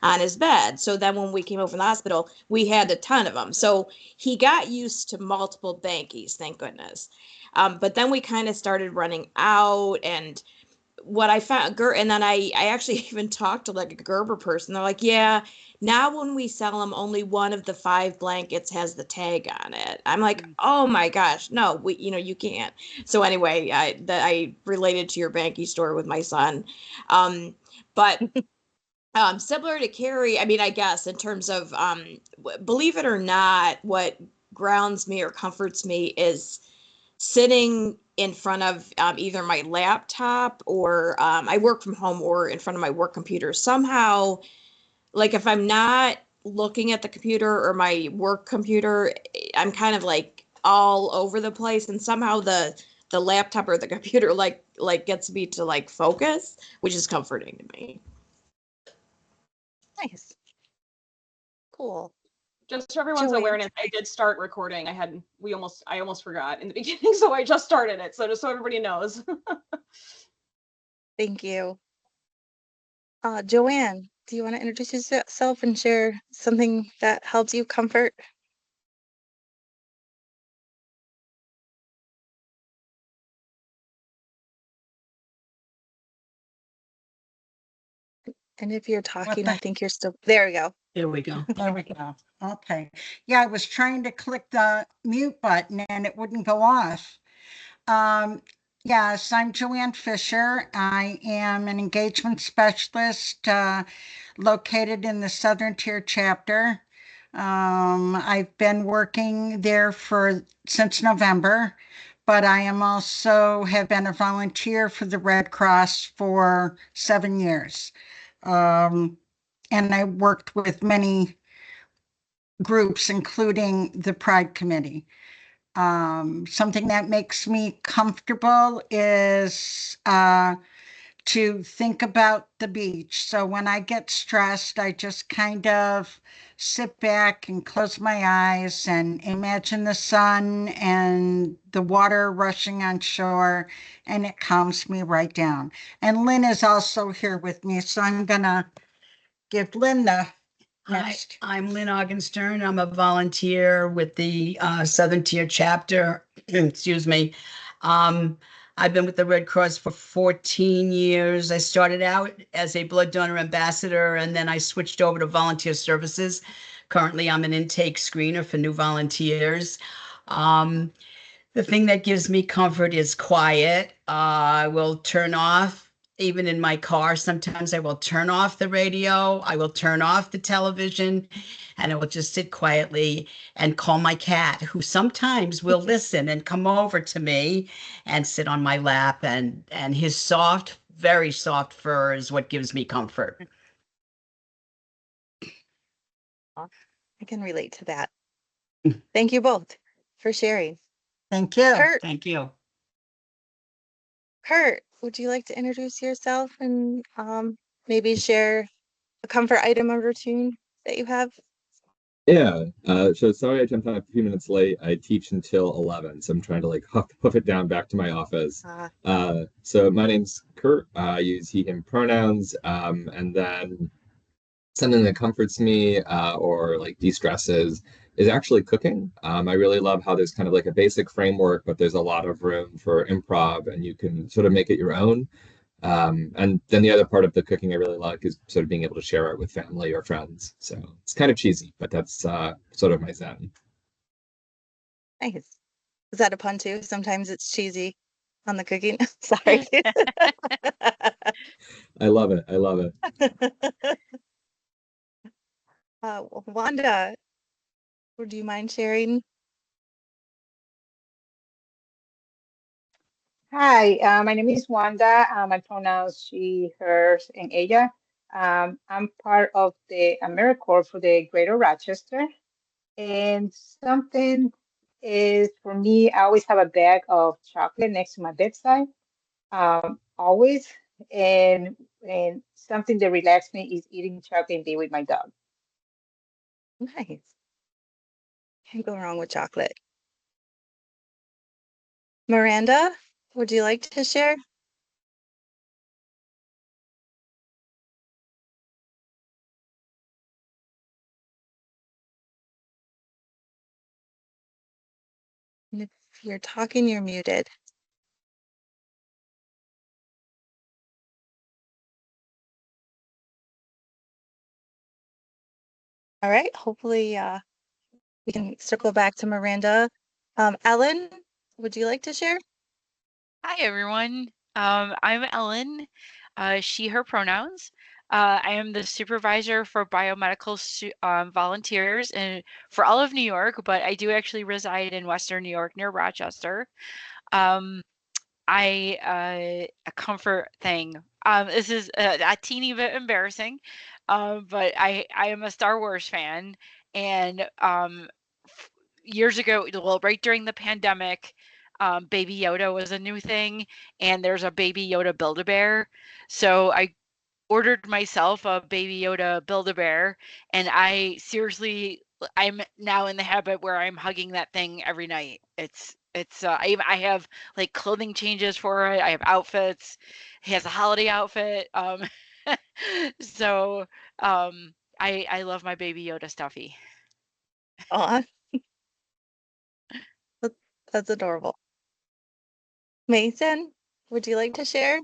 on his bed. So then when we came over from the hospital, we had a ton of them. So he got used to multiple bankies, thank goodness. But then we kind of started running out, and what I found, and then I actually even talked to like a Gerber person. They're like, yeah, now when we sell them, only one of the five blankets has the tag on it. I'm like, oh my gosh, no, you can't. So anyway, I related to your Banky story with my son. But similar to Carrie, I mean, I guess in terms of, believe it or not, what grounds me or comforts me is sitting in front of either my laptop or I work from home or in front of my work computer. Somehow, like if I'm not looking at the computer or my work computer, I'm kind of like all over the place, and somehow the laptop or the computer like gets me to like focus, which is comforting to me. Nice. Cool. Just for everyone's Joanne. awareness, I did start recording. I almost forgot in the beginning, so I just started it. So just so everybody knows. Thank you. Joanne, do you want to introduce yourself and share something that helps you comfort? And if you're talking, I think you're still, there we go. There we go. There we go. Okay. Yeah, I was trying to click the mute button and it wouldn't go off. Yes, I'm Joanne Fisher. I am an engagement specialist located in the Southern Tier chapter. I've been working there since November, but I am also have been a volunteer for the Red Cross for 7 years. And I worked with many groups, including the Pride Committee. Something that makes me comfortable is to think about the beach. So when I get stressed, I just kind of sit back and close my eyes and imagine the sun and the water rushing on shore, and it calms me right down. And Lynn is also here with me, so I'm gonna give Lynn the next. Hi, I'm Lynn Augenstern. I'm a volunteer with the Southern Tier chapter. Excuse me. I've been with the Red Cross for 14 years. I started out as a blood donor ambassador, and then I switched over to volunteer services. Currently, I'm an intake screener for new volunteers. The thing that gives me comfort is quiet. I will turn off, even in my car, sometimes I will turn off the radio, I will turn off the television, and I will just sit quietly and call my cat, who sometimes will listen and come over to me and sit on my lap, and his soft, very soft fur is what gives me comfort. I can relate to that. Thank you both for sharing. Thank you. Thank you. Kurt, would you like to introduce yourself and maybe share a comfort item or two that you have? Yeah, so sorry I jumped on a few minutes late. I teach until 11, so I'm trying to like hoof it down back to my office. So my name's Kurt. I use he, him pronouns, and then something that comforts me or like de-stresses is actually cooking. I really love how there's kind of like a basic framework, but there's a lot of room for improv and you can sort of make it your own. And then the other part of the cooking I really like is sort of being able to share it with family or friends. So it's kind of cheesy, but that's sort of my zen. Nice. Is that a pun too? Sometimes it's cheesy on the cooking. Sorry. I love it. I love it. Wanda, would you mind sharing? Hi, my name is Wanda. My pronouns she, hers, and ella. I'm part of the AmeriCorps for the Greater Rochester. And something is for me, I always have a bag of chocolate next to my bedside, always. And something that relaxes me is eating chocolate and be with my dog. Nice. Can't go wrong with chocolate. Miranda, would you like to share? And if you're talking, you're muted. All right, hopefully we can circle back to Miranda. Ellen, would you like to share? Hi, everyone. I'm Ellen, she, her pronouns. I am the supervisor for biomedical volunteers for all of New York, but I do actually reside in Western New York near Rochester. Um, a comfort thing. This is a teeny bit embarrassing, but I am a Star Wars fan, and years ago, well, right during the pandemic, Baby Yoda was a new thing, and there's a Baby Yoda Build-A-Bear. So I ordered myself a Baby Yoda Build-A-Bear, and I'm now in the habit where I'm hugging that thing every night. I have like clothing changes for it. I have outfits. He has a holiday outfit. So I love my Baby Yoda stuffy. Aw, that- that's adorable. Mason, would you like to share?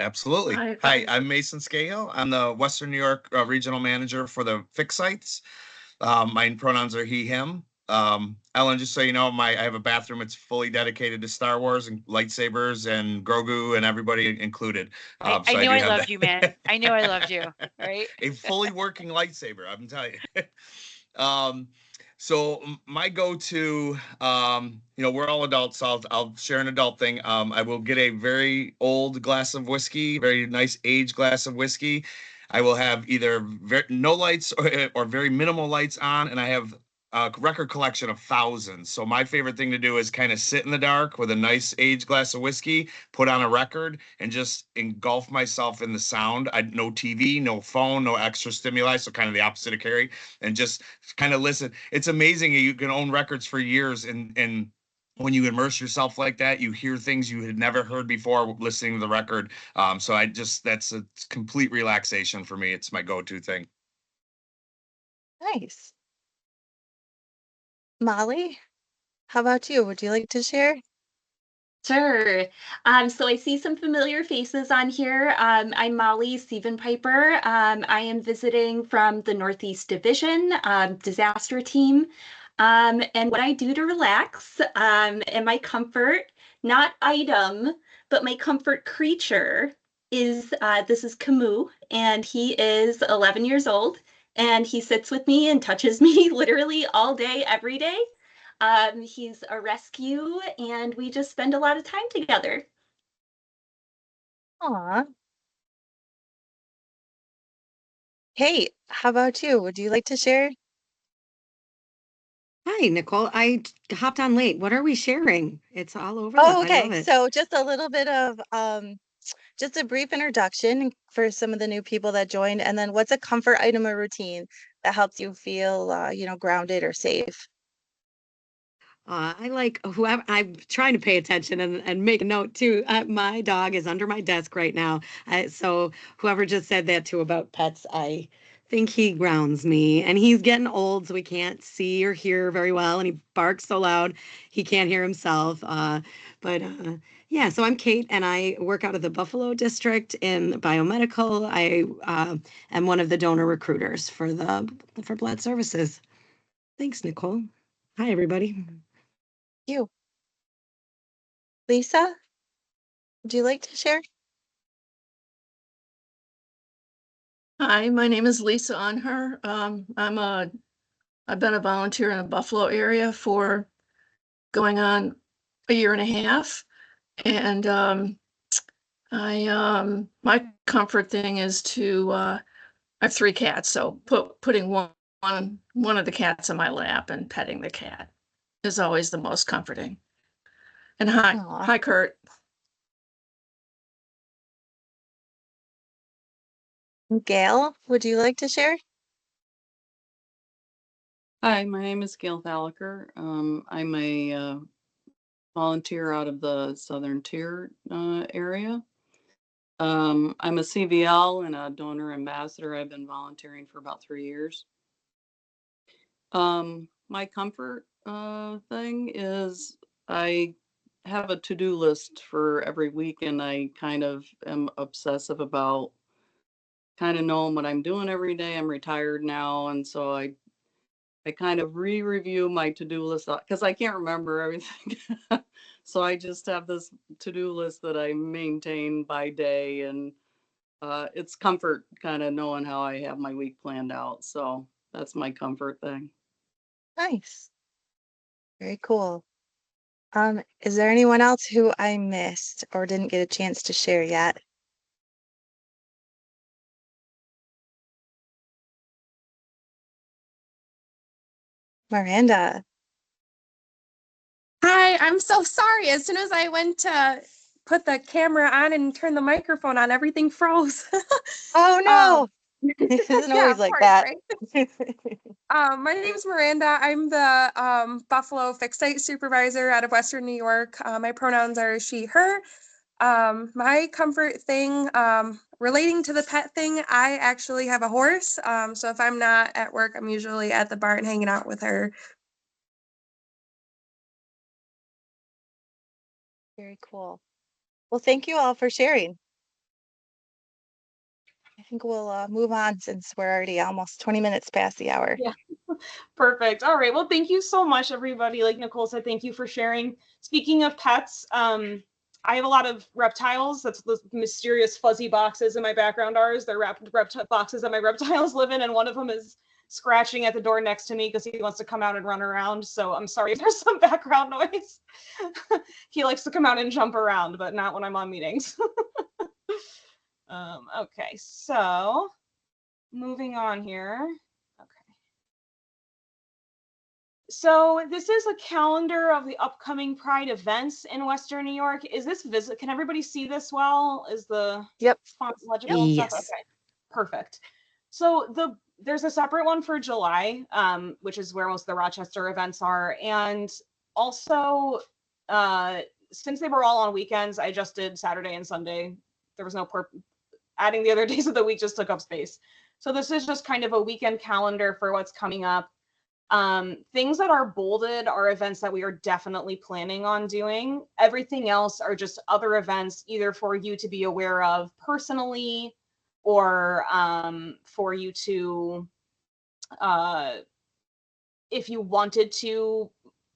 Absolutely. Hi, Hi, I'm Mason Scahill. I'm the Western New York regional manager for the Fix sites. My pronouns are he, him. Ellen, just so you know, I have a bathroom. It's fully dedicated to Star Wars and lightsabers and Grogu and everybody included. I So I knew do I have loved you, that. man. I knew I loved you. Right? A fully working lightsaber, I'm telling you. um, so my go-to, we're all adults, so I'll share an adult thing. I will get a very old glass of whiskey, very nice aged glass of whiskey. I will have either no lights or very minimal lights on, and I have a record collection of thousands. So my favorite thing to do is kind of sit in the dark with a nice aged glass of whiskey, put on a record, and just engulf myself in the sound. No TV, no phone, no extra stimuli, so kind of the opposite of Carrie, and just kind of listen. It's amazing you can own records for years, and when you immerse yourself like that, you hear things you had never heard before listening to the record. So that's a complete relaxation for me. It's my go-to thing. Nice. Molly, how about you? Would you like to share? Sure. So I see some familiar faces on here. I'm Molly Piper. I am visiting from the Northeast Division disaster team. And what I do to relax and my comfort, not item, but my comfort creature is this is Camus, and he is 11 years old, and he sits with me and touches me literally all day, every day. He's a rescue, and we just spend a lot of time together. Aw. Hey, how about you? Would you like to share? Hi, Nicole. Hopped on late. What are we sharing? It's all over Oh, I love okay. it. So just a little bit of just a brief introduction for some of the new people that joined, and then what's a comfort item or routine that helps you feel grounded or safe? I like whoever I'm trying to pay attention and make a note too. My dog is under my desk right now. So whoever just said that too about pets, I think he grounds me. And he's getting old, so he can't see or hear very well. And he barks so loud he can't hear himself. But yeah, so I'm Kate, and I work out of the Buffalo district in biomedical. I am one of the donor recruiters for blood services. Thanks, Nicole. Hi, everybody. You, Lisa, would you like to share? Hi, my name is Lisa Onher. I've been a volunteer in the Buffalo area for going on a year and a half. And my comfort thing is to I have three cats, so putting one of the cats on my lap and petting the cat is always the most comforting. And Aw. hi, Kurt. Gail, would you like to share? Hi, my name is Gail Thalacker. I'm a volunteer out of the Southern Tier area. I'm a CVL and a donor ambassador. I've been volunteering for about 3 years. My my comfort thing is I have a to-do list for every week, and I kind of am obsessive about kind of knowing what I'm doing every day. I'm retired now, and so I kind of re-review my to-do list because I can't remember everything. So I just have this to-do list that I maintain by day, and it's comfort kind of knowing how I have my week planned out. So that's my comfort thing. Nice. Very cool. Is there anyone else who I missed or didn't get a chance to share yet? Miranda. Hi, I'm so sorry. As soon as I went to put the camera on and turn the microphone on, everything froze. Oh no. It isn't Yeah, always of like course, that. right? My name's Miranda. I'm the Buffalo Fixed Site Supervisor out of Western New York. My pronouns are she, her. My comfort thing, relating to the pet thing, I actually have a horse. So if I'm not at work, I'm usually at the barn hanging out with her. Very cool. Well, thank you all for sharing. I think we'll move on since we're already almost 20 minutes past the hour. Yeah. Perfect. All right. Well, thank you so much, everybody. Like Nicole said, thank you for sharing. Speaking of pets, I have a lot of reptiles. That's the mysterious fuzzy boxes in my background are. They're boxes that my reptiles live in, and one of them is scratching at the door next to me because he wants to come out and run around. So I'm sorry if there's some background noise. He likes to come out and jump around, but not when I'm on meetings. Okay, so moving on here. So this is a calendar of the upcoming Pride events in Western New York. Is this visit? Can everybody see this well? Is the font legible and stuff? Yes. Okay, perfect. So there's a separate one for July, which is where most of the Rochester events are. And also, since they were all on weekends, I just did Saturday and Sunday. There was no adding the other days of the week just took up space. So this is just kind of a weekend calendar for what's coming up. Things that are bolded are events that we are definitely planning on doing. Everything else are just other events, either for you to be aware of personally or for you to, if you wanted to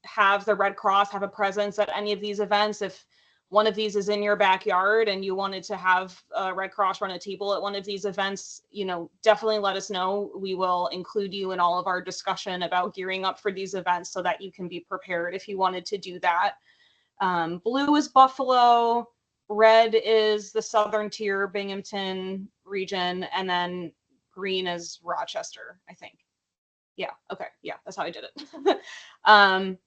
have the Red Cross have a presence at any of these events, if one of these is in your backyard and you wanted to have Red Cross run a table at one of these events, definitely let us know. We will include you in all of our discussion about gearing up for these events so that you can be prepared if you wanted to do that. Blue is Buffalo, red is the southern tier, Binghamton region, and then green is Rochester, I think. Yeah, okay, yeah, that's how I did it.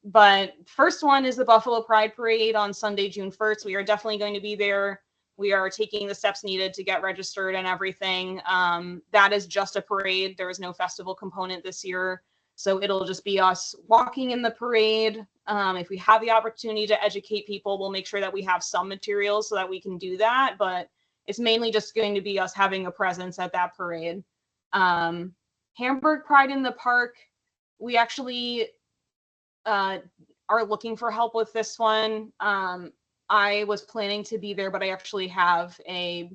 But first one is the Buffalo Pride Parade on Sunday, June 1st. We are definitely going to be there. We are taking the steps needed to get registered and everything. That is just a parade. There is no festival component this year. So it'll just be us walking in the parade. If we have the opportunity to educate people, we'll make sure that we have some materials so that we can do that. But it's mainly just going to be us having a presence at that parade. Hamburg Pride in the Park, we actually are looking for help with this one. I was planning to be there, but I actually have a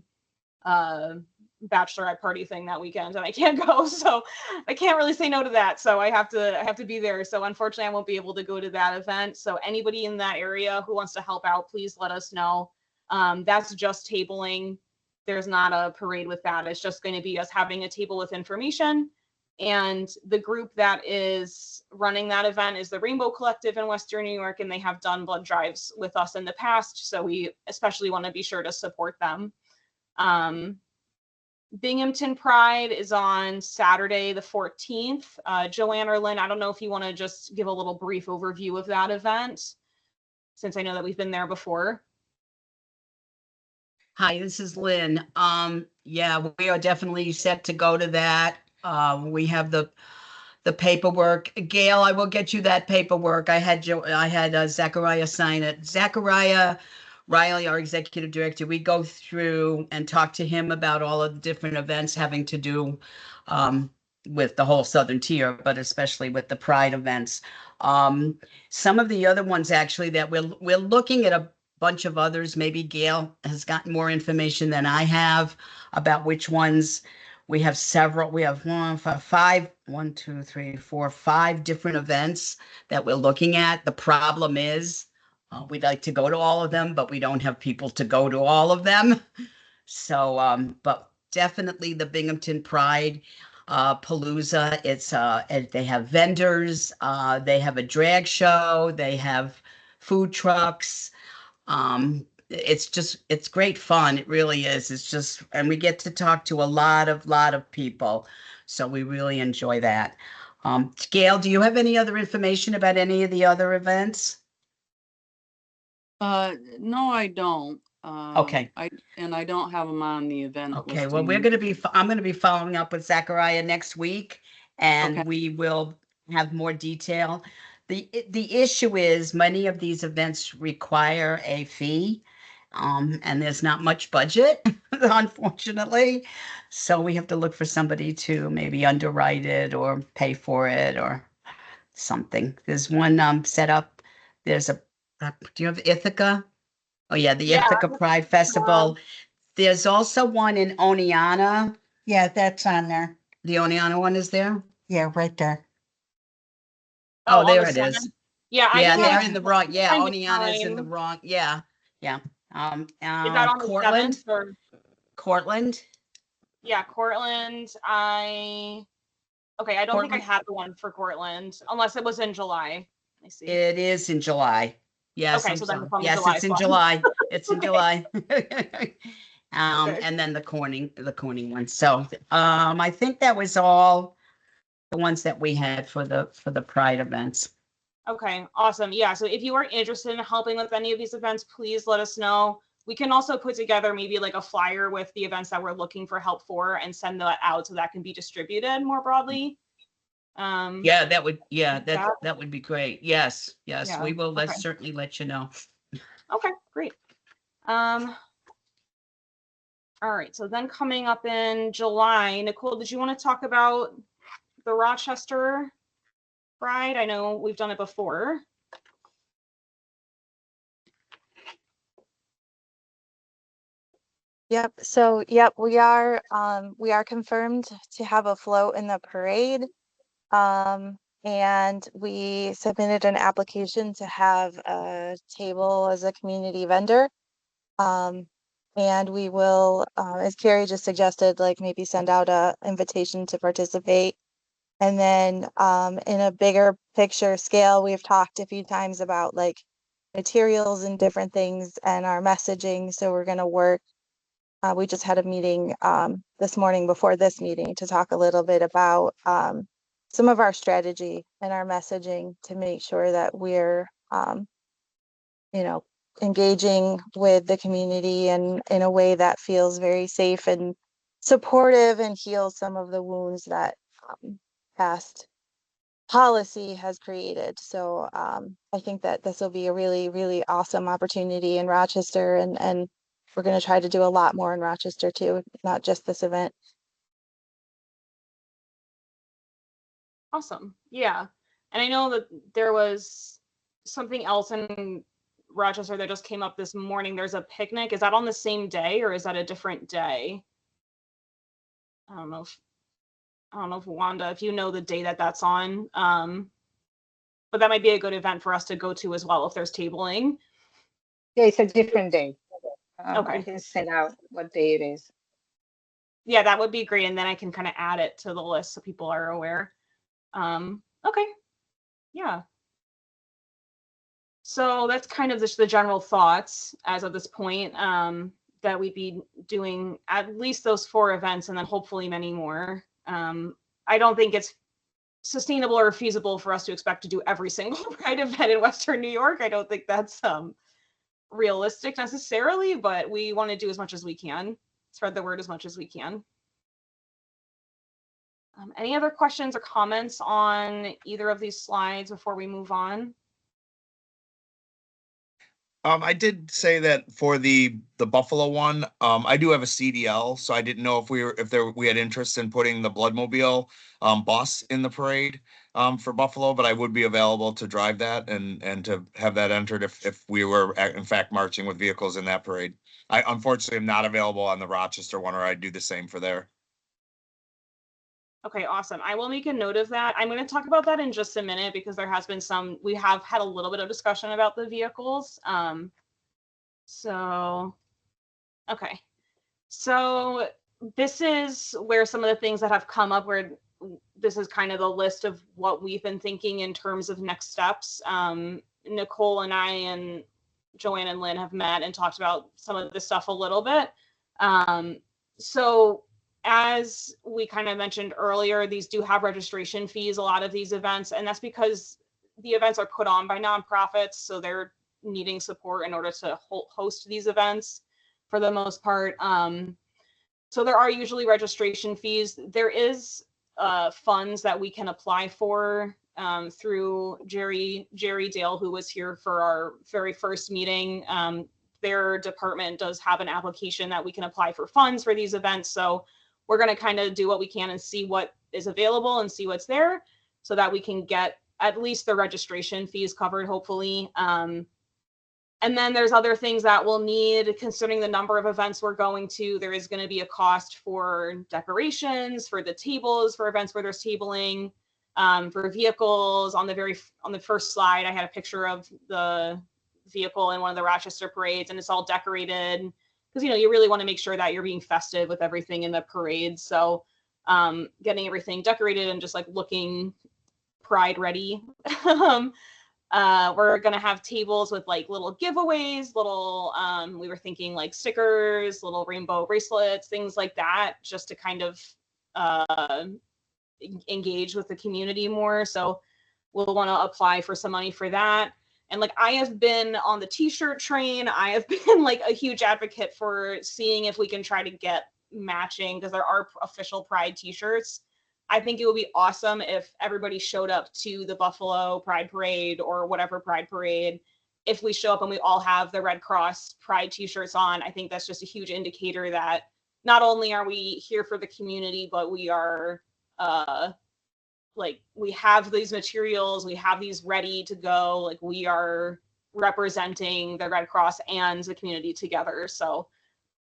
bachelorette party thing that weekend and I can't go, so I can't really say no to that. So I have to be there. So unfortunately I won't be able to go to that event. So anybody in that area who wants to help out, please let us know. That's just tabling. There's not a parade with that. It's just going to be us having a table with information. And the group that is running that event is the Rainbow Collective in Western New York, and they have done blood drives with us in the past. So we especially want to be sure to support them. Binghamton Pride is on Saturday, the 14th. Joanne or Lynn, I don't know if you want to just give a little brief overview of that event, since I know that we've been there before. Hi, this is Lynn. Yeah, we are definitely set to go to that. We have the paperwork. Gail, I will get you that paperwork. I had Zachariah sign it. Zachariah Riley, our executive director, we go through and talk to him about all of the different events having to do with the whole Southern Tier, but especially with the Pride events. Some of the other ones actually that we're looking at a bunch of others. Maybe Gail has gotten more information than I have about which ones. We have several. We have one, two, three, four, five different events that we're looking at. The problem is we'd like to go to all of them, but we don't have people to go to all of them. So, but definitely the Binghamton Pride Palooza. They have vendors, they have a drag show, they have food trucks. It's great fun. It really is. It's just, and we get to talk to a lot of people. So we really enjoy that. Gail, do you have any other information about any of the other events? No, I don't. Okay. I don't have them on the event Okay, well, listing. I'm going to be following up with Zachariah next week, and Okay. we will have more detail. The issue is many of these events require a fee, and there's not much budget, unfortunately. So we have to look for somebody to maybe underwrite it or pay for it or something. There's one set up. There's do you have Ithaca? Oh yeah, the Yeah. Ithaca Pride Festival. There's also one in Oneonta. Yeah, that's on there. The Oneonta one is there? Yeah, right there. Oh, on there the it is. 7th. Yeah, I Yeah, didn't they're have in the wrong. Yeah, time to Oneonta's in the find. wrong. Yeah, yeah. Is that on the Cortland. 7th or? Cortland. Yeah, Cortland. Okay, I don't think I had the one for Cortland unless it was in July. I see. It is in July. Yes. Okay, so then it's on the yes, July it's in spot. July. It's in Okay. July. Okay. And then the Corning one. So, I think that was all the ones that we had for the Pride events. Okay, awesome. Yeah, so if you are interested in helping with any of these events, please let us know. We can also put together maybe like a flyer with the events that we're looking for help for and send that out so that can be distributed more broadly. Yeah, that would be great. Yes, Yeah, we will okay. certainly let you know. Okay, great. All right, so then coming up in July, Nicole, did you want to talk about the Rochester Pride? I know we've done it before. Yep. So, yep, we are confirmed to have a float in the parade. And we submitted an application to have a table as a community vendor. And we will, as Carrie just suggested, like maybe send out a invitation to participate. And then in a bigger picture scale, we've talked a few times about like materials and different things and our messaging. So we're going to work. We just had a meeting this morning before this meeting to talk a little bit about some of our strategy and our messaging to make sure that we're, engaging with the community and in a way that feels very safe and supportive and heals some of the wounds that past policy has created. So I think that this will be a really, really awesome opportunity in Rochester, and we're going to try to do a lot more in Rochester too, not just this event. Awesome. Yeah. And I know that there was something else in Rochester that just came up this morning. There's a picnic. Is that on the same day or is that a different day? I don't know if Wanda, if you know the day that that's on. But that might be a good event for us to go to as well if there's tabling. Yeah, it's a different day. Okay. We can send out what day it is. Yeah, that would be great. And then I can kind of add it to the list so people are aware. Okay. Yeah. So that's kind of just the general thoughts as of this point, that we'd be doing at least those 4 events and then hopefully many more. I don't think it's sustainable or feasible for us to expect to do every single Pride event in Western New York. I don't think that's realistic necessarily, but we want to do as much as we can, spread the word as much as we can. Any other questions or comments on either of these slides before we move on? I did say that for the Buffalo one, I do have a CDL, so I didn't know if we had interest in putting the Bloodmobile bus in the parade for Buffalo, but I would be available to drive that and to have that entered if we were in fact marching with vehicles in that parade. I unfortunately am not available on the Rochester one, or I'd do the same for there. Okay, awesome. I will make a note of that. I'm going to talk about that in just a minute because there has been we have had a little bit of discussion about the vehicles. So, okay. So this is where some of the things that have come up where this is kind of the list of what we've been thinking in terms of next steps. Nicole and I and Joanne and Lynn have met and talked about some of this stuff a little bit. So as we kind of mentioned earlier, these do have registration fees, a lot of these events, and that's because the events are put on by nonprofits, so they're needing support in order to host these events for the most part. So there are usually registration fees. There is funds that we can apply for through Jerry Dale, who was here for our very first meeting. Their department does have an application that we can apply for funds for these events. So we're going to kind of do what we can and see what is available and see what's there so that we can get at least the registration fees covered, hopefully. And then there's other things that we'll need, considering the number of events we're going to. There is going to be a cost for decorations, for the tables, for events where there's tabling, for vehicles. On the first slide, I had a picture of the vehicle in one of the Rochester parades, and it's all decorated because you really want to make sure that you're being festive with everything in the parade. So getting everything decorated and just like looking pride ready. We're gonna have tables with like little giveaways, little we were thinking like stickers, little rainbow bracelets, things like that, just to kind of engage with the community more. So we'll want to apply for some money for that. And like I have been on the t-shirt train. I have been like a huge advocate for seeing if we can try to get matching, because there are official Pride t-shirts. I think it would be awesome if everybody showed up to the Buffalo Pride Parade or whatever Pride Parade. If we show up and we all have the Red Cross Pride t-shirts on, I think that's just a huge indicator that not only are we here for the community, but we are like we have these materials, we have these ready to go, like we are representing the Red Cross and the community together. So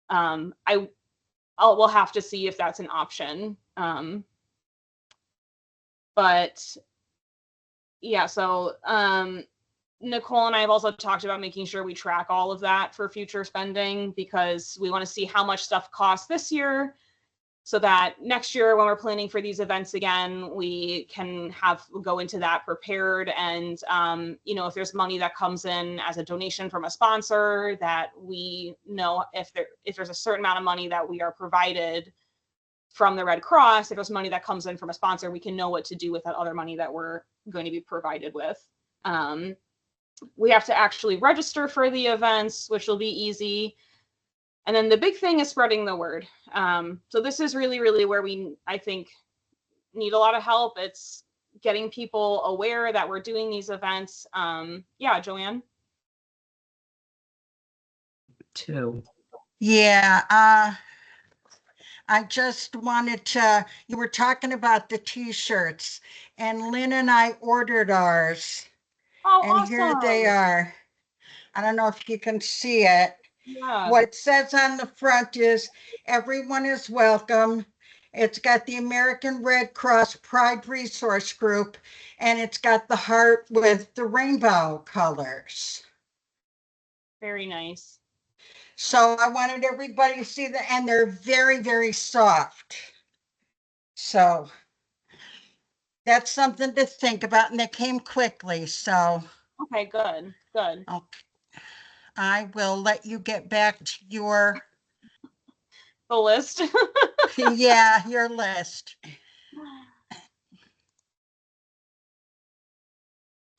we'll have to see if that's an option. But yeah, so Nicole and I have also talked about making sure we track all of that for future spending, because we want to see how much stuff costs this year, so that next year when we're planning for these events again, we can go into that prepared. And if there's money that comes in as a donation from a sponsor, that we know if there's a certain amount of money that we are provided from the Red Cross, if there's money that comes in from a sponsor, we can know what to do with that other money that we're going to be provided with. We have to actually register for the events, which will be easy. And then the big thing is spreading the word. So this is really, really where I think, need a lot of help. It's getting people aware that we're doing these events. Yeah, Joanne? Yeah, I just wanted you were talking about the t-shirts, and Lynn and I ordered ours. Oh, and awesome. Here they are. I don't know if you can see it. Yeah. What it says on the front is, everyone is welcome. It's got the American Red Cross Pride Resource Group, and it's got the heart with the rainbow colors. Very nice. So I wanted everybody to see that, and they're very, very soft. So that's something to think about, and they came quickly. So okay, good. I will let you get back to the list. Yeah, your list.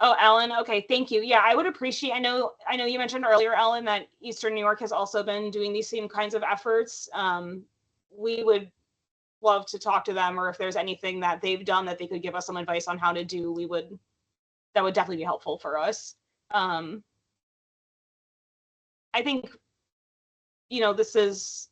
Oh, Ellen. Okay, thank you. Yeah, I would appreciate. I know you mentioned earlier, Ellen, that Eastern New York has also been doing these same kinds of efforts. We would love to talk to them, or if there's anything that they've done that they could give us some advice on how to do, that would definitely be helpful for us. I think, this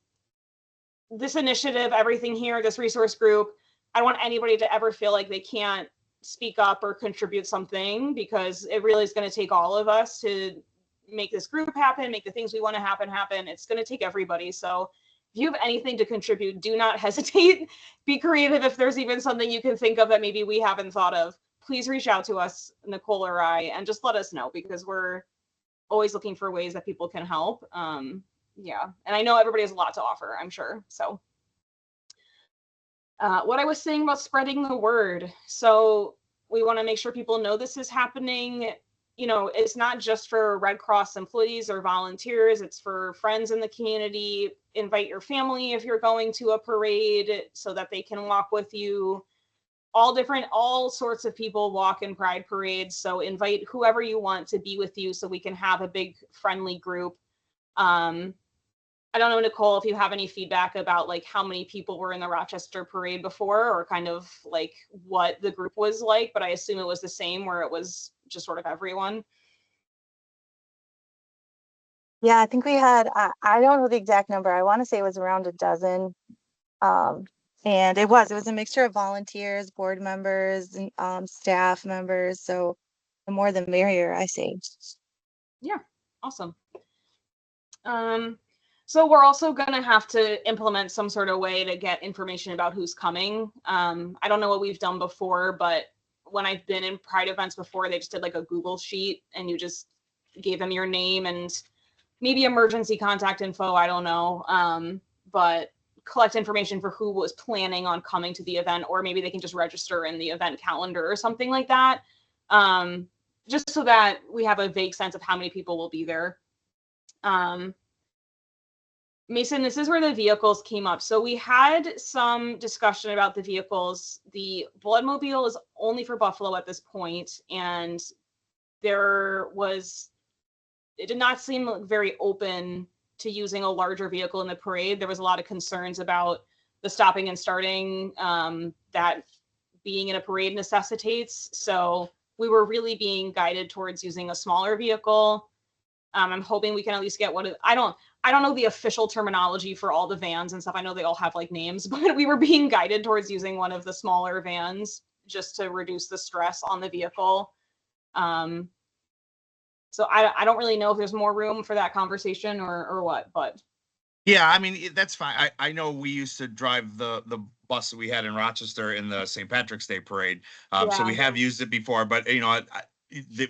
initiative, everything here, this resource group, I don't want anybody to ever feel like they can't speak up or contribute something, because it really is going to take all of us to make this group happen, make the things we want to happen. It's going to take everybody. So if you have anything to contribute, do not hesitate. Be creative. If there's even something you can think of that maybe we haven't thought of, please reach out to us, Nicole or I, and just let us know, because we're always looking for ways that people can help. Yeah, and I know everybody has a lot to offer, I'm sure. So what I was saying about spreading the word. So we want to make sure people know this is happening. It's not just for Red Cross employees or volunteers, it's for friends in the community. Invite your family if you're going to a parade so that they can walk with you. All sorts of people walk in pride parades. So invite whoever you want to be with you so we can have a big friendly group. I don't know, Nicole, if you have any feedback about like how many people were in the Rochester parade before, or kind of like what the group was like, but I assume it was the same, where it was just sort of everyone. Yeah, I think we had, I don't know the exact number. I want to say it was around a dozen. And it was a mixture of volunteers, board members, and staff members. So the more the merrier, I say. Yeah, awesome. So we're also going to have to implement some sort of way to get information about who's coming. I don't know what we've done before, but when I've been in Pride events before, they just did like a Google sheet and you just gave them your name and maybe emergency contact info. I don't know. But collect information for who was planning on coming to the event, or maybe they can just register in the event calendar or something like that. Just so that we have a vague sense of how many people will be there. Mason, this is where the vehicles came up. So we had some discussion about the vehicles. The Bloodmobile is only for Buffalo at this point, and it did not seem very open to using a larger vehicle in the parade. There was a lot of concerns about the stopping and starting that being in a parade necessitates. So we were really being guided towards using a smaller vehicle. I'm hoping we can at least get I don't know the official terminology for all the vans and stuff. I know they all have like names, but we were being guided towards using one of the smaller vans just to reduce the stress on the vehicle. So I don't really know if there's more room for that conversation or what, but. Yeah, I mean, that's fine. I know we used to drive the bus that we had in Rochester in the St. Patrick's Day parade. So we have used it before, but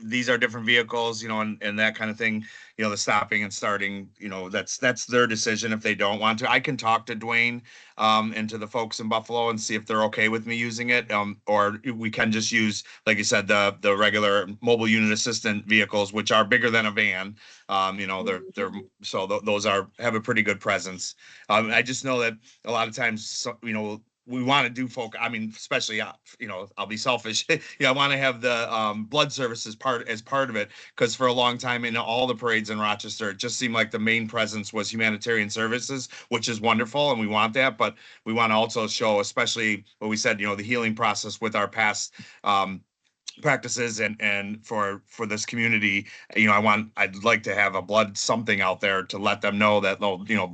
these are different vehicles, and that kind of thing. The stopping and starting, that's their decision if they don't want to. I can talk to Dwayne and to the folks in Buffalo and see if they're okay with me using it. Or we can just use, like you said, the regular mobile unit assistant vehicles, which are bigger than a van. They're so those have a pretty good presence. I just know that a lot of times, we want to do I mean, especially, I'll be selfish. I want to have the blood services as part of it, because for a long time in all the parades in Rochester, it just seemed like the main presence was humanitarian services, which is wonderful, and we want that. But we want to also show, especially what we said, the healing process with our past practices and for this community. I'd like to have a blood something out there to let them know that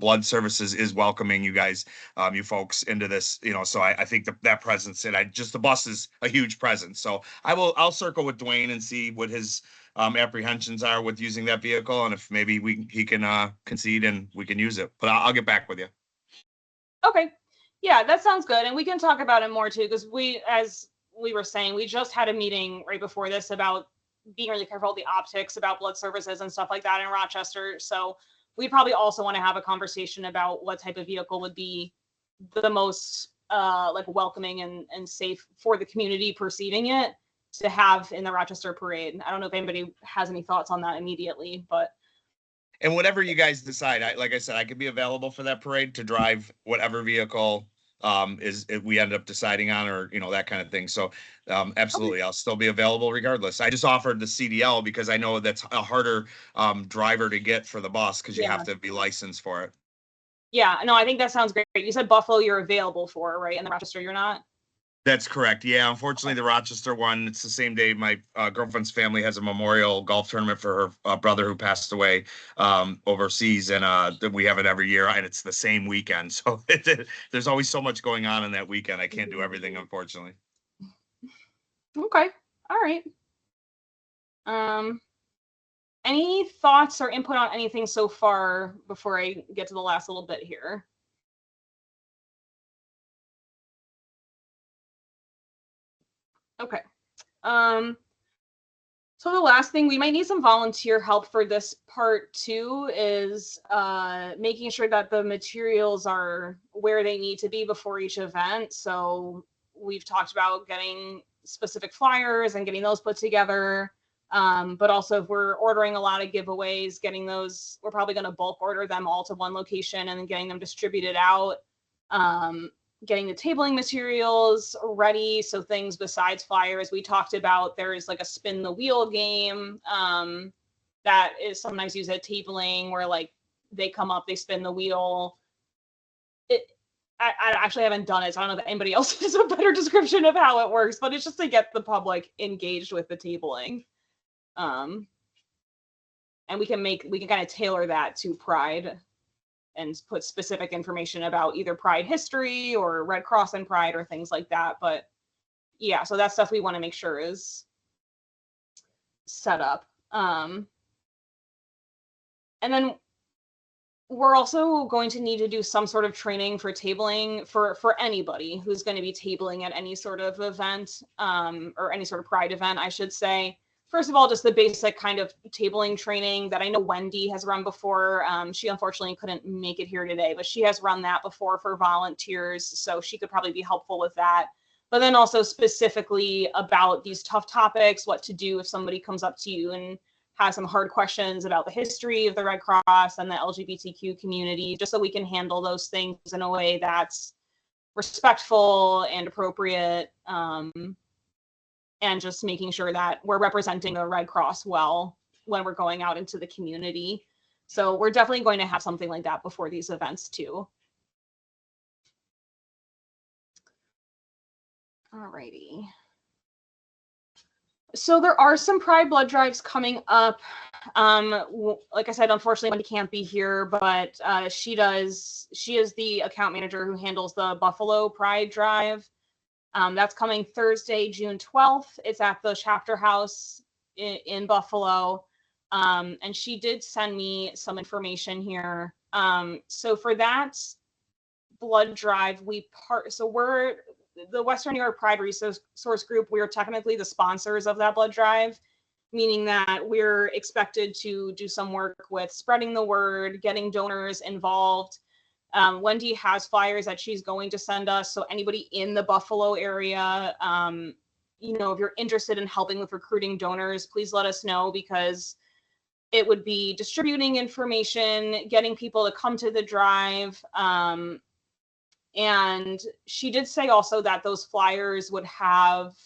blood services is welcoming you guys, you folks, into this. So I think that presence, and the bus is a huge presence. So I'll circle with Dwayne and see what his apprehensions are with using that vehicle, and if maybe he can concede and we can use it. But I'll get back with you. Okay, yeah, that sounds good, and we can talk about it more too, because as we were saying, we just had a meeting right before this about being really careful of the optics about blood services and stuff like that in Rochester. So we probably also want to have a conversation about what type of vehicle would be the most like welcoming and safe for the community perceiving it to have in the Rochester parade. I don't know if anybody has any thoughts on that immediately, but. And whatever you guys decide, like I said, I could be available for that parade to drive whatever vehicle we end up deciding on, or that kind of thing. So absolutely, okay. I'll still be available regardless. I just offered the CDL because I know that's a harder driver to get for the bus, because you have to be licensed for it. Yeah, no, I think that sounds great. You said Buffalo you're available for, right? And the Rochester you're not? That's correct. Yeah, unfortunately, the Rochester one, it's the same day my girlfriend's family has a memorial golf tournament for her brother who passed away overseas, and we have it every year, and it's the same weekend. So there's always so much going on in that weekend. I can't do everything, unfortunately. Okay. All right. Any thoughts or input on anything so far before I get to the last little bit here? Okay. So the last thing, we might need some volunteer help for this part too, is making sure that the materials are where they need to be before each event. So we've talked about getting specific flyers and getting those put together. But also if we're ordering a lot of giveaways, getting those, we're probably going to bulk order them all to one location and then getting them distributed out. Getting the tabling materials ready. So things besides flyers, we talked about, there is like a spin the wheel game that is sometimes used at tabling where like they come up, they spin the wheel. I actually haven't done it, so I don't know if anybody else has a better description of how it works, but it's just to get the public engaged with the tabling. And we can kind of tailor that to Pride and put specific information about either Pride history or Red Cross and Pride or things like that. But yeah, so that's stuff we want to make sure is set up. And then we're also going to need to do some sort of training for tabling for anybody who's going to be tabling at any sort of event, or any sort of Pride event, I should say. First of all, just the basic kind of tabling training that I know Wendy has run before. She unfortunately couldn't make it here today, but she has run that before for volunteers, so she could probably be helpful with that. But then also specifically about these tough topics, what to do if somebody comes up to you and has some hard questions about the history of the Red Cross and the LGBTQ community, just so we can handle those things in a way that's respectful and appropriate. And just making sure that we're representing the Red Cross well when we're going out into the community. So we're definitely going to have something like that before these events too. Alrighty. So there are some Pride blood drives coming up. Like I said, unfortunately, Wendy can't be here, but she is the account manager who handles the Buffalo Pride Drive. That's coming Thursday, June 12th. It's at the chapter house in Buffalo. And she did send me some information here. So for that blood drive, we're the Western New York Pride Resource Group. We are technically the sponsors of that blood drive, meaning that we're expected to do some work with spreading the word, getting donors involved. Wendy has flyers that she's going to send us. So anybody in the Buffalo area, if you're interested in helping with recruiting donors, please let us know, because it would be distributing information, getting people to come to the drive. And she did say also that those flyers would have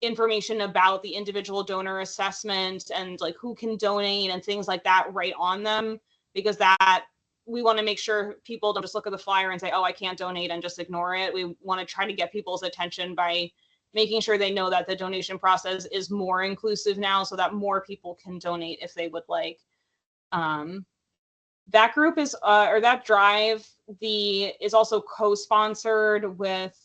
information about the individual donor assessment and like who can donate and things like that right on them, because that we want to make sure people don't just look at the flyer and say, oh, I can't donate, and just ignore it. We want to try to get people's attention by making sure they know that the donation process is more inclusive now, so that more people can donate if they would like. That group is, or that drive, is also co-sponsored with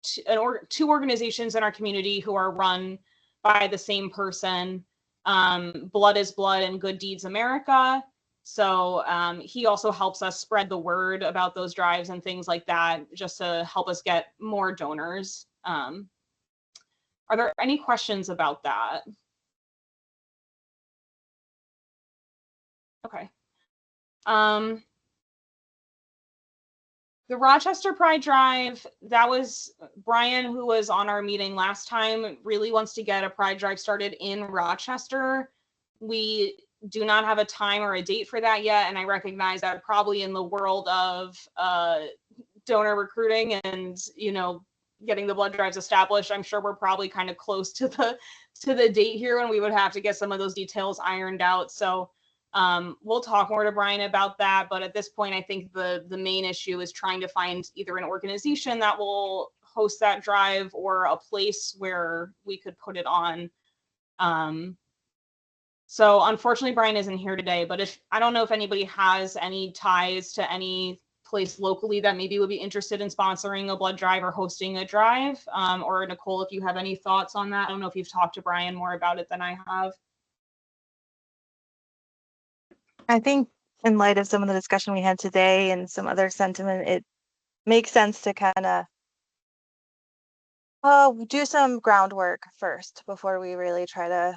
two organizations in our community who are run by the same person, Blood is Blood and Good Deeds America. So he also helps us spread the word about those drives and things like that, just to help us get more donors. Are there any questions about that? Okay. The Rochester Pride Drive, that was Brian, who was on our meeting last time, really wants to get a Pride Drive started in Rochester. We do not have a time or a date for that yet, and I recognize that probably in the world of donor recruiting and getting the blood drives established, I'm sure we're probably kind of close to the date here, when we would have to get some of those details ironed out. So We'll talk more to Brian about that, but at this point, I think the main issue is trying to find either an organization that will host that drive or a place where we could put it on. So unfortunately, Brian isn't here today, but I don't know if anybody has any ties to any place locally that maybe would be interested in sponsoring a blood drive or hosting a drive. Or Nicole, if you have any thoughts on that. I don't know if you've talked to Brian more about it than I have. I think in light of some of the discussion we had today and some other sentiment, it makes sense to kind of do some groundwork first before we really try to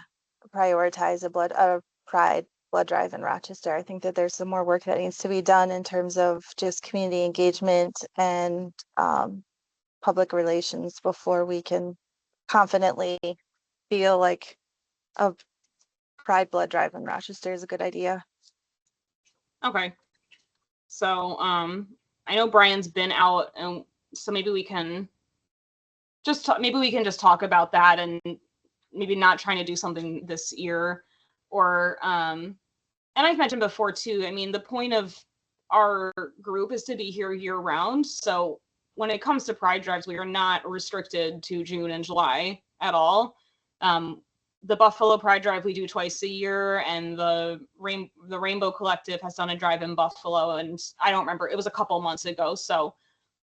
prioritize a Pride blood drive in Rochester. I think that there's some more work that needs to be done in terms of just community engagement and public relations before we can confidently feel like a Pride blood drive in Rochester is a good idea. Okay. So I know Brian's been out, and so maybe we can just talk about that, and maybe not trying to do something this year, or and I've mentioned before too, I mean, the point of our group is to be here year round. So when it comes to Pride drives, we are not restricted to June and July at all. The Buffalo Pride Drive we do twice a year, and the Rainbow Collective has done a drive in Buffalo, and I don't remember, it was a couple months ago. So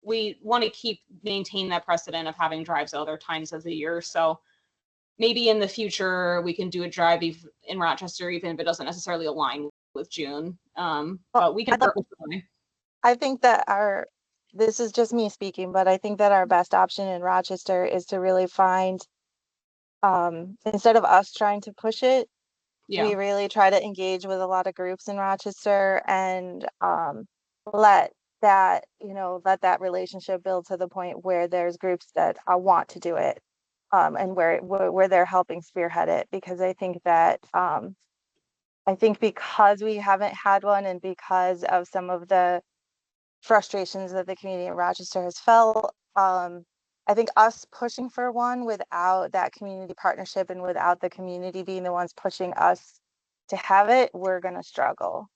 we want to maintain that precedent of having drives at other times of the year. So maybe in the future we can do a drive in Rochester, even if it doesn't necessarily align with June. But we can. I think that this is just me speaking, but I think that our best option in Rochester is to really find, instead of us trying to push it, we really try to engage with a lot of groups in Rochester and let that relationship build to the point where there's groups that want to do it, and where they're helping spearhead it. Because I think that because we haven't had one, and because of some of the frustrations that the community in Rochester has felt, I think us pushing for one without that community partnership and without the community being the ones pushing us to have it, we're going to struggle.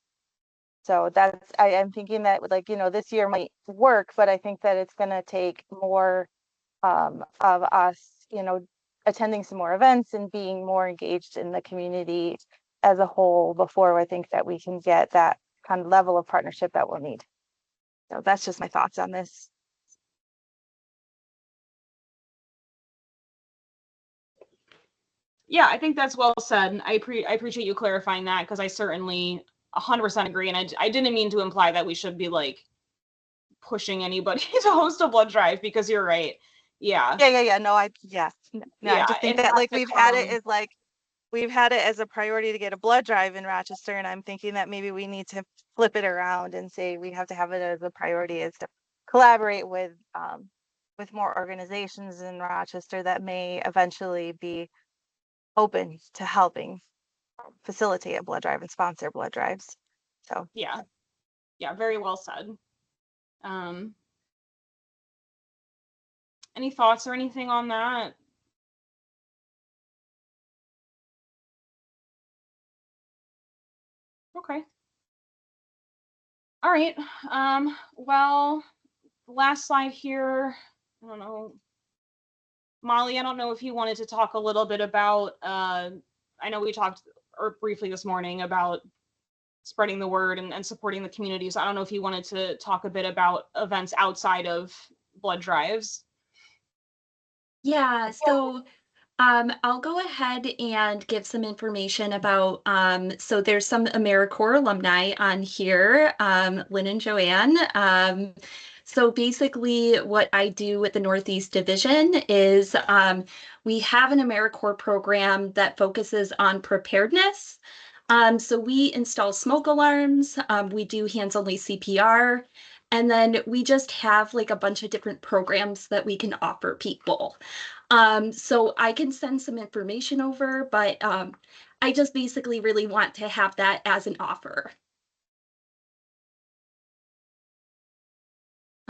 So I'm thinking that, this year might work, but I think that it's going to take more of us, attending some more events and being more engaged in the community as a whole before I think that we can get that kind of level of partnership that we'll need. So that's just my thoughts on this. Yeah, I think that's well said. I appreciate you clarifying that, because I certainly 100% agree. And I didn't mean to imply that we should be like pushing anybody to host a blood drive, because you're right. Yeah. No, I just think that we've had it as a priority to get a blood drive in Rochester, and I'm thinking that maybe we need to flip it around and say we have to have it as a priority is to collaborate with more organizations in Rochester that may eventually be open to helping facilitate a blood drive and sponsor blood drives. So yeah, very well said. Any thoughts or anything on that? Okay. All right. Well, last slide here. I don't know. Molly, I don't know if you wanted to talk a little bit about, I know we talked briefly this morning about spreading the word and supporting the community. So I don't know if you wanted to talk a bit about events outside of blood drives. Yeah, so I'll go ahead and give some information about, so there's some AmeriCorps alumni on here, Lynn and Joanne. So basically what I do with the Northeast Division is we have an AmeriCorps program that focuses on preparedness. So we install smoke alarms, we do hands-only CPR, and then we just have like a bunch of different programs that we can offer people. So I can send some information over, but I just basically really want to have that as an offer.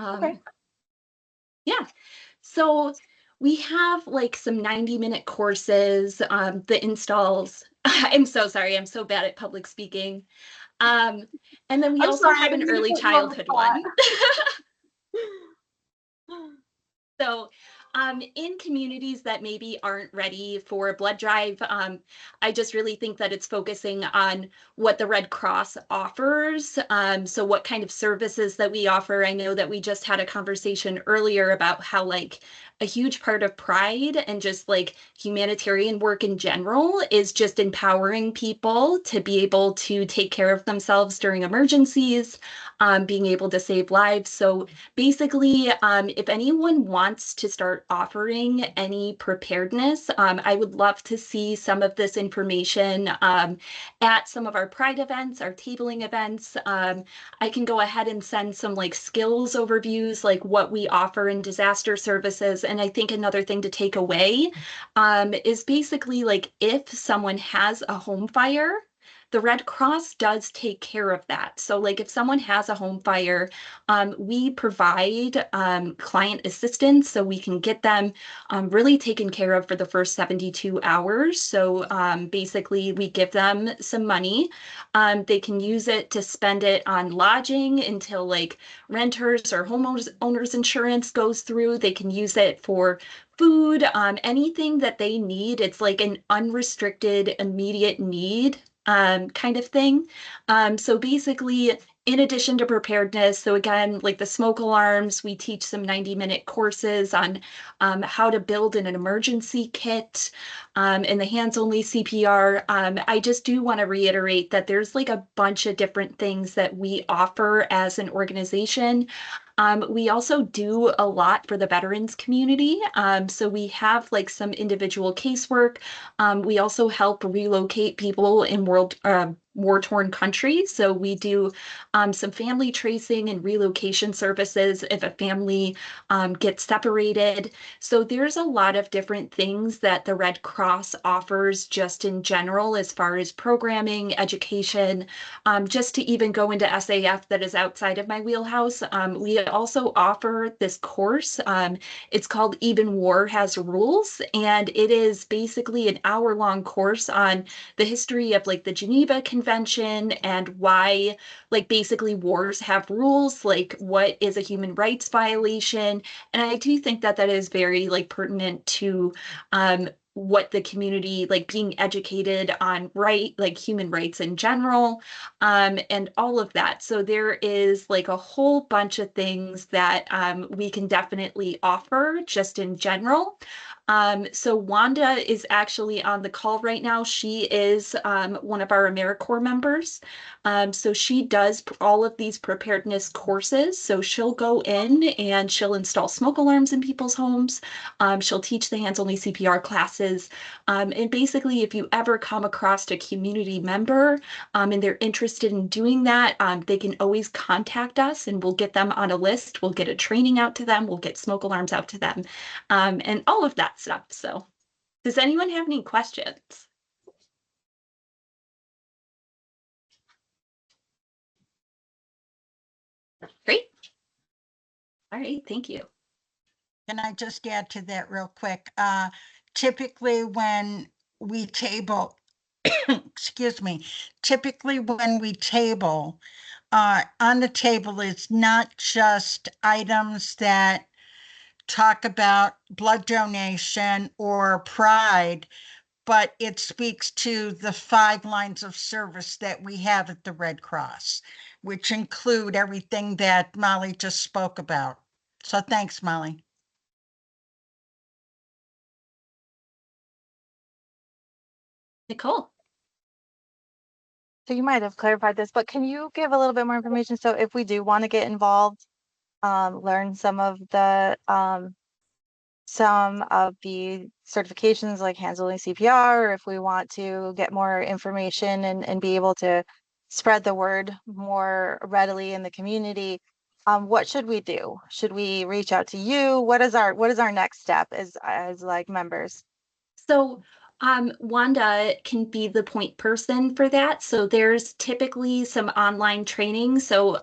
Okay. Yeah, so we have like some 90-minute courses. The installs I'm so sorry. I'm so bad at public speaking. And then we I'm also sorry, I have an didn't mean to early put you on the childhood spot. one. So, in communities that maybe aren't ready for a blood drive, I just really think that it's focusing on what the Red Cross offers. So what kind of services that we offer. I know that we just had a conversation earlier about how like a huge part of Pride and just like humanitarian work in general is just empowering people to be able to take care of themselves during emergencies, being able to save lives. So basically, if anyone wants to start offering any preparedness, I would love to see some of this information at some of our Pride events, our tabling events. I can go ahead and send some like skills overviews, like what we offer in disaster services. And I think another thing to take away is basically like if someone has a home fire, the Red Cross does take care of that. So like if someone has a home fire, we provide client assistance so we can get them really taken care of for the first 72 hours. So basically we give them some money. They can use it to spend it on lodging until like renters or homeowners owners insurance goes through. They can use it for food, anything that they need. It's like an unrestricted immediate need kind of thing. So basically, in addition to preparedness, so again, like the smoke alarms, we teach some 90-minute courses on how to build an emergency kit and the hands-only CPR. I just do want to reiterate that there's like a bunch of different things that we offer as an organization. We also do a lot for the veterans community. So we have like some individual casework. We also help relocate people in war-torn countries. So we do some family tracing and relocation services if a family gets separated. So there's a lot of different things that the Red Cross offers just in general as far as programming, education, just to even go into SAF that is outside of my wheelhouse. We also offer this course. It's called Even War Has Rules, and it is basically an hour-long course on the history of like the Geneva Convention and why like basically wars have rules, like what is a human rights violation. And I do think that that is very like pertinent to what the community like being educated on like human rights in general, and all of that. So there is like a whole bunch of things that we can definitely offer just in general. So Wanda is actually on the call right now. She is one of our AmeriCorps members. So she does all of these preparedness courses. So she'll go in and she'll install smoke alarms in people's homes. She'll teach the hands-only CPR classes. And basically, if you ever come across a community member and they're interested in doing that, they can always contact us and we'll get them on a list. We'll get a training out to them. We'll get smoke alarms out to them, and all of that stuff. So does anyone have any questions? Great. All right, thank you. Can I just add to that real quick? Typically when we table, excuse me, typically when we table, on the table is not just items that talk about blood donation or pride, but it speaks to the 5 lines of service that we have at the Red Cross, which include everything that Molly just spoke about. So thanks, Molly. Nicole. So you might have clarified this, but can you give a little bit more information? So if we do want to get involved, learn some of the certifications like hands-only CPR, or if we want to get more information and be able to spread the word more readily in the community, what should we do? Should we reach out to you? What is our next step as like members? So Wanda can be the point person for that. So there's typically some online training. So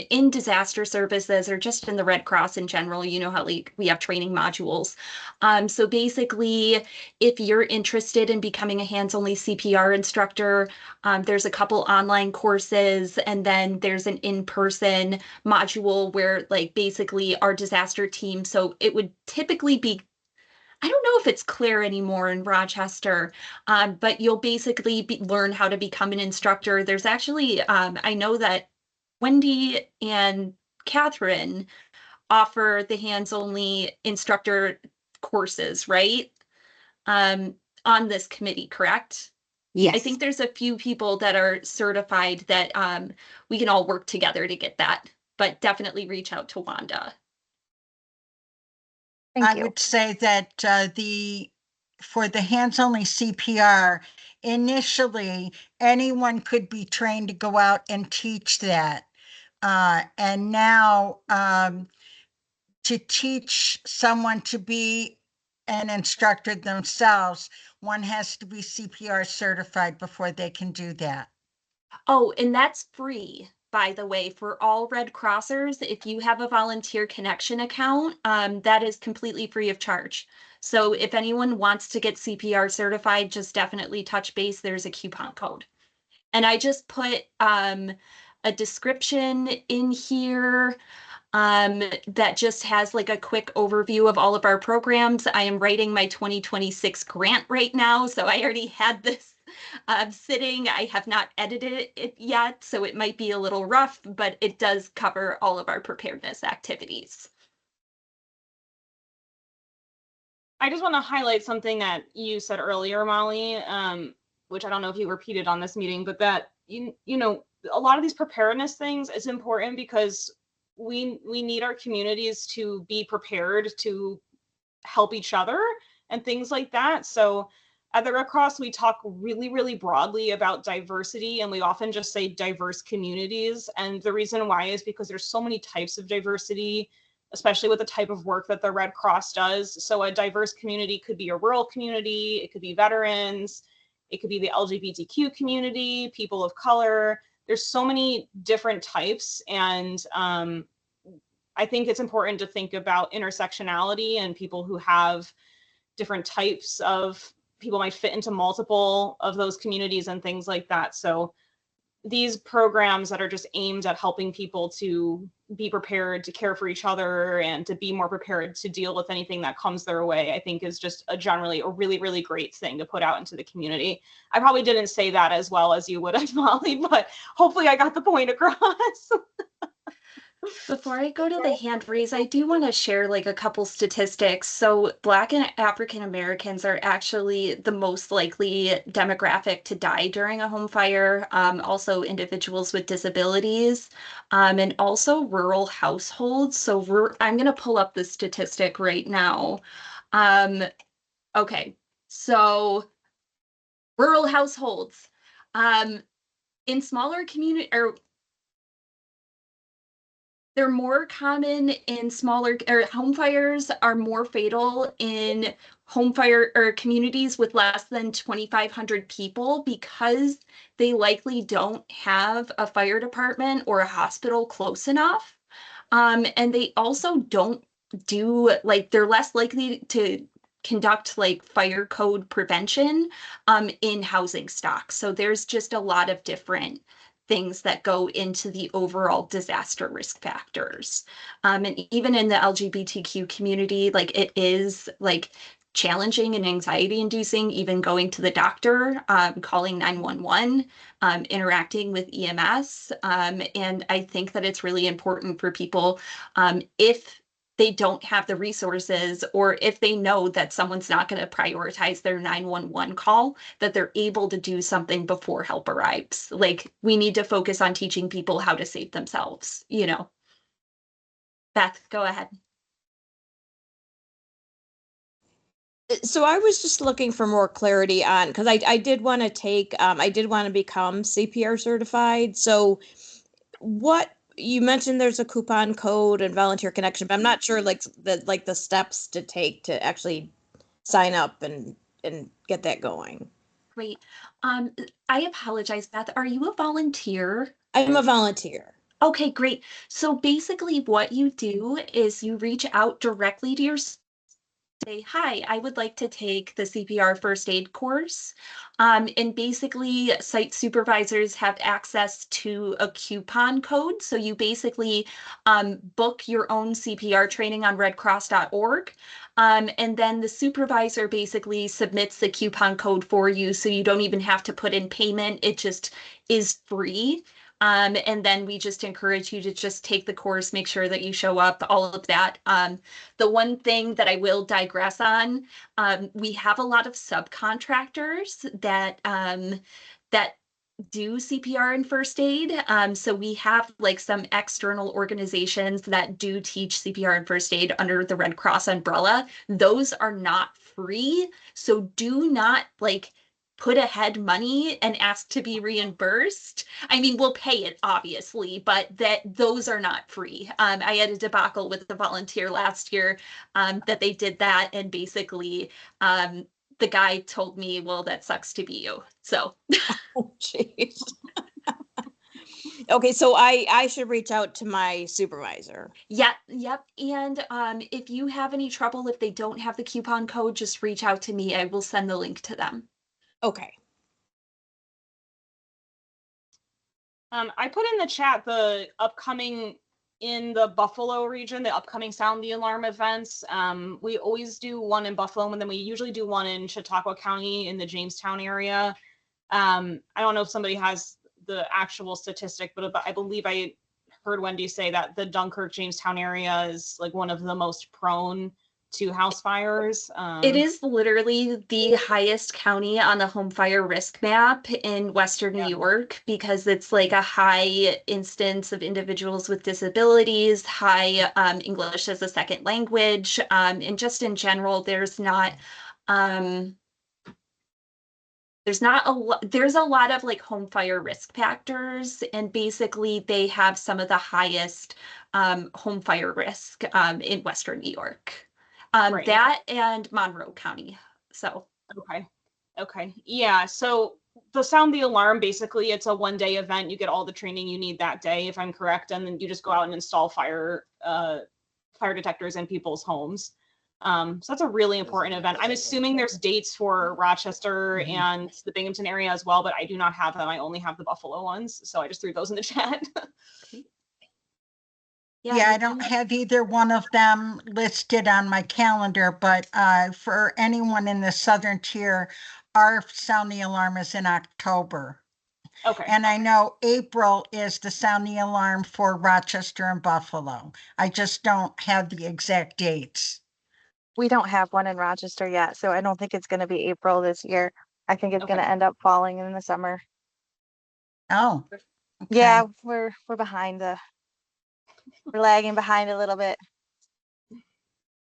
in disaster services or just in the Red Cross in general, you know how like we have training modules. So basically, if you're interested in becoming a hands-only CPR instructor, there's a couple online courses, and then there's an in-person module where like basically our disaster team. So it would typically be, I don't know if it's clear anymore in Rochester, but you'll basically learn how to become an instructor. There's actually, I know that Wendy and Catherine offer the hands-only instructor courses, right? On this committee, correct? I Yes. think there's a few people that are certified that we can all work together to get that, but definitely reach out to Wanda. Thank I you. would say that for the hands-only CPR, initially anyone could be trained to go out and teach that. And now to teach someone to be an instructor themselves, one has to be CPR certified before they can do that. Oh, and that's free, by the way, for all Red Crossers. If you have a Volunteer Connection account, that is completely free of charge. So if anyone wants to get CPR certified, just definitely touch base. There's a coupon code. And I just put a description in here that just has like a quick overview of all of our programs. I am writing my 2026 grant right now, so I already had this sitting. I have not edited it yet, so it might be a little rough, but it does cover all of our preparedness activities. I just want to highlight something that you said earlier, Molly, which I don't know if you repeated on this meeting, but that you know, a lot of these preparedness things is important because we need our communities to be prepared to help each other and things like that. So at the Red Cross, we talk really, really broadly about diversity, and we often just say diverse communities. And the reason why is because there's so many types of diversity, especially with the type of work that the Red Cross does. So a diverse community could be a rural community, it could be veterans, it could be the LGBTQ community, people of color. There's so many different types, and I think it's important to think about intersectionality and people who have different types of people might fit into multiple of those communities and things like that. So these programs that are just aimed at helping people to be prepared to care for each other and to be more prepared to deal with anything that comes their way, I think is just generally a really, really great thing to put out into the community. I probably didn't say that as well as you would have, Molly, but hopefully I got the point across. Before I go to the hand raise, I do want to share like a couple statistics. So Black and African Americans are actually the most likely demographic to die during a home fire. Also individuals with disabilities, and also rural households. So I'm going to pull up the statistic right now. Okay, so rural households. In smaller community, or they're more common in smaller, or home fires are more fatal in home fire or communities with less than 2,500 people because they likely don't have a fire department or a hospital close enough. And they also don't do, like, they're less likely to conduct like fire code prevention in housing stock. So there's just a lot of different things that go into the overall disaster risk factors. And even in the LGBTQ community, like it is like challenging and anxiety inducing, even going to the doctor, calling 911, interacting with EMS. And I think that it's really important for people, if they don't have the resources, or if they know that someone's not going to prioritize their 911 call, that they're able to do something before help arrives. Like we need to focus on teaching people how to save themselves, you know. Beth, go ahead. So I was just looking for more clarity on, because I did want to take, I did want to become CPR certified. So what you mentioned, there's a coupon code and volunteer connection, but I'm not sure like the steps to take to actually sign up and and get that going. Great. I apologize, Beth. Are you a volunteer? I'm a volunteer. Okay, great. So basically what you do is you reach out directly to your say, hi, I would like to take the CPR first aid course. And basically, site supervisors have access to a coupon code. So you basically book your own CPR training on redcross.org. And then the supervisor basically submits the coupon code for you. So you don't even have to put in payment. It just is free. And then we just encourage you to just take the course, make sure that you show up, all of that. The one thing that I will digress on, we have a lot of subcontractors that that do CPR and first aid. So we have like some external organizations that do teach CPR and first aid under the Red Cross umbrella. Those are not free. So do not like put ahead money and ask to be reimbursed. I mean, we'll pay it obviously, but those are not free. I had a debacle with the volunteer last year that they did that, and basically the guy told me, well, that sucks to be you. So Oh, jeez. Okay, so I should reach out to my supervisor. yep. And if you have any trouble, if they don't have the coupon code, just reach out to me. I will send the link to them. Okay. I put in the chat the upcoming in the Buffalo region, the upcoming Sound the Alarm events. We always do one in Buffalo, and then we usually do one in Chautauqua County in the Jamestown area. I don't know if somebody has the actual statistic, but I believe I heard Wendy say that the Dunkirk, Jamestown area is like one of the most prone to house fires. It is literally the highest county on the home fire risk map in Western New York because it's like a high instance of individuals with disabilities, high English as a second language, and just in general, there's a lot of like home fire risk factors, and basically they have some of the highest home fire risk in Western New York. Right. That and Monroe County. So okay, yeah. So the Sound the Alarm, basically, it's a 1-day event. You get all the training you need that day, if I'm correct, and then you just go out and install fire detectors in people's homes. So that's a really important event. I'm assuming there's dates for Rochester and the Binghamton area as well, but I do not have them. I only have the Buffalo ones, so I just threw those in the chat. Yeah, I don't have either one of them listed on my calendar, but for anyone in the southern tier, our Sound the Alarm is in October. Okay. And I know April is the Sound the Alarm for Rochester and Buffalo. I just don't have the exact dates. We don't have one in Rochester yet, so I don't think it's going to be April this year. I think it's going to Okay. end up falling in the summer. Oh, okay. Yeah, we're behind we're lagging behind a little bit.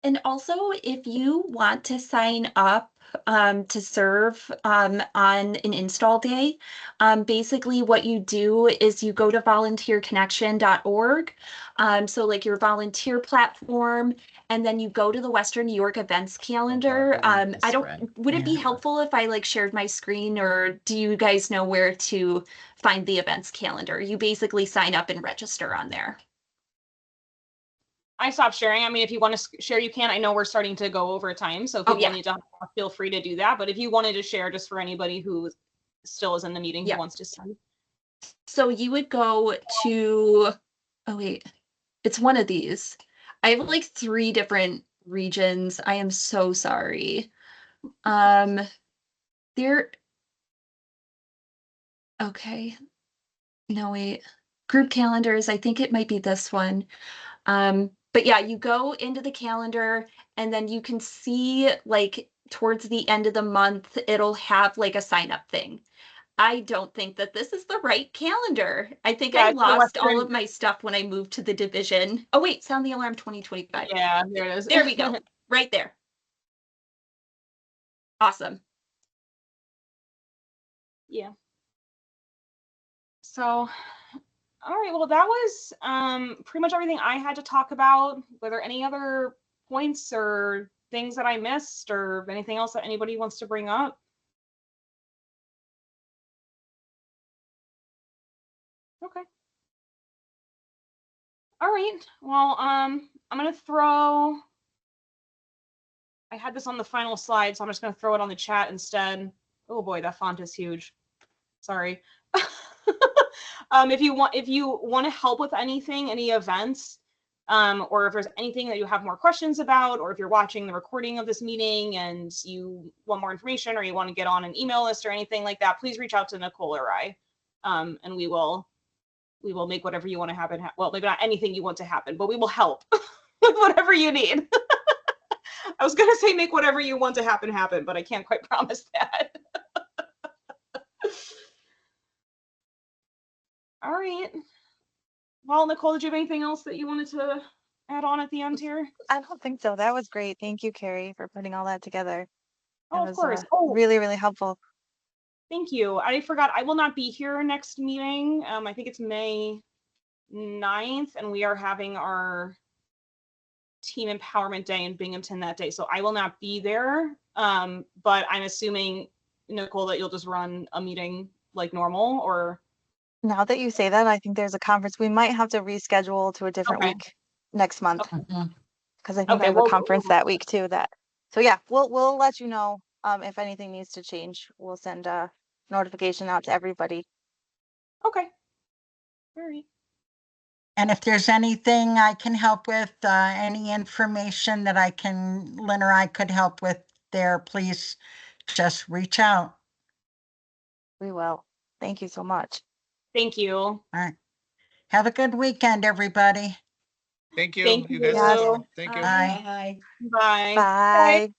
And also, if you want to sign up to serve on an install day, basically what you do is you go to volunteerconnection.org. So like your volunteer platform, and then you go to the Western New York events calendar. Would it be helpful if I like shared my screen, or do you guys know where to find the events calendar? You basically sign up and register on there. I stopped sharing. I mean, if you want to share, you can. I know we're starting to go over time, so if people need to feel free to do that. But if you wanted to share, just for anybody who still is in the meeting who wants to send. So you would go to, oh wait, it's one of these. I have like 3 different regions. I am so sorry. There, okay. No, wait. Group calendars, I think it might be this one. But yeah, you go into the calendar and then you can see like towards the end of the month, it'll have like a sign up thing. I don't think that this is the right calendar. I think I lost all of my stuff when I moved to the division. Oh wait, Sound the Alarm 2025. Yeah, there it is. There we go. Right there. Awesome. Yeah. So, all right, well, that was pretty much everything I had to talk about. Were there any other points or things that I missed or anything else that anybody wants to bring up? Okay. All right. Well, I'm gonna throw. I had this on the final slide, so I'm just gonna throw it on the chat instead. Oh boy, that font is huge. Sorry. If you want to help with anything, any events, or if there's anything that you have more questions about, or if you're watching the recording of this meeting and you want more information, or you want to get on an email list or anything like that, please reach out to Nicole or I, and we will make whatever you want to happen. Well, maybe not anything you want to happen, but we will help with whatever you need. I was gonna say make whatever you want to happen, but I can't quite promise that. All right. Well, Nicole, did you have anything else that you wanted to add on at the end here? I don't think so. That was great. Thank you, Carrie, for putting all that together. Oh, That of was course. really, really helpful. Thank you. I forgot, I will not be here next meeting. I think it's May 9th, and we are having our team empowerment day in Binghamton that day. So I will not be there. But I'm assuming, Nicole, that you'll just run a meeting like normal, or? Now that you say that, I think there's a conference. We might have to reschedule to a different Okay. week next month Okay. because I think Okay, there's well, a conference that week too. So yeah, we'll let you know if anything needs to change. We'll send a notification out to everybody. Okay. All right. And if there's anything I can help with, any information that Lynn or I could help with there, please just reach out. We will. Thank you so much. Thank you. All right. Have a good weekend, everybody. Thank you. Thank You guys you. have fun. Thank you. Bye. Bye. Bye. Bye.